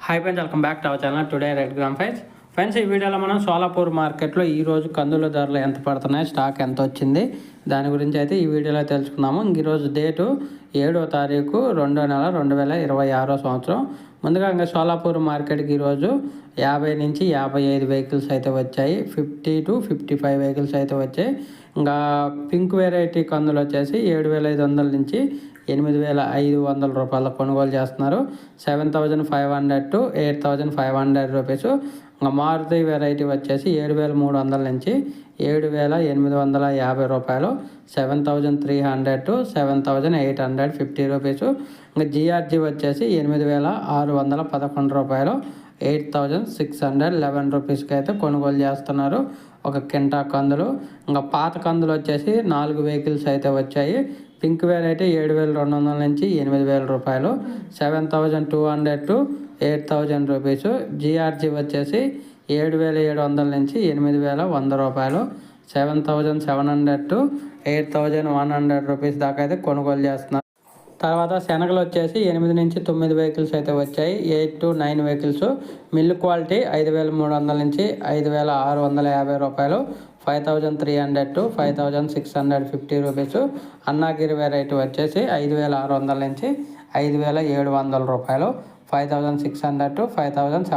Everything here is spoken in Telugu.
Hi friends, welcome back to our channel. Today red gram friends ఈ వీడియోలో మనం సోలాపూర్ మార్కెట్లో ఈరోజు కందుల ధరలు ఎంత పడుతున్నాయి, స్టాక్ ఎంత వచ్చింది, దాని గురించి అయితే ఈ వీడియోలో తెలుసుకుందాము. ఈరోజు డేటు 7వ తారీఖు 2వ నెల 2026 సంవత్సరం. ముందుగా ఇంకా సోలాపూర్ మార్కెట్కి ఈరోజు 50 నుంచి 55 వెహికల్స్ అయితే వచ్చాయి. 50 to 55 వెహికల్స్ అయితే వచ్చాయి. ఇంకా పింక్ వెరైటీ కందులు వచ్చేసి 7,500 నుంచి 8,500 రూపాయల కొనుగోలు చేస్తున్నారు. 7,500 to 8,500 రూపీస్. ఇంకా మారుతి వెరైటీ వచ్చేసి 7,300 నుంచి 7,850 రూపాయలు. 7,300 to 7,850 రూపీస్. ఇంకా జిఆర్జీ వచ్చేసి 8,611 రూపాయలు. 8,611 రూపీస్కి అయితే కొనుగోలు చేస్తున్నారు ఒక కింటా కందులు. ఇంకా పాత కందులు వచ్చేసి 4 వెహికల్స్ అయితే వచ్చాయి. పింక్ వెరైటీ 7,200 నుంచి 8,000 రూపాయలు. 7,200 to 8,000 రూపీస్. జిఆర్జీ వచ్చేసి 7,700 నుంచి 8,100 రూపాయలు. 7,700 to 8,100 రూపీస్ దాకా అయితే కొనుగోలు చేస్తున్నారు. తర్వాత శనగలు వచ్చేసి 8 నుంచి 9 వెహికల్స్ అయితే వచ్చాయి. 8 to 9 వెహికల్స్. మిల్లు క్వాలిటీ 5,300 నుంచి 5,650 రూపాయలు. 5,300 to 5,650 రూపీస్. అన్నాగిరి వెరైటీ వచ్చేసి 5,600 నుంచి 5,700 రూపాయలు. 5,600 to 5,700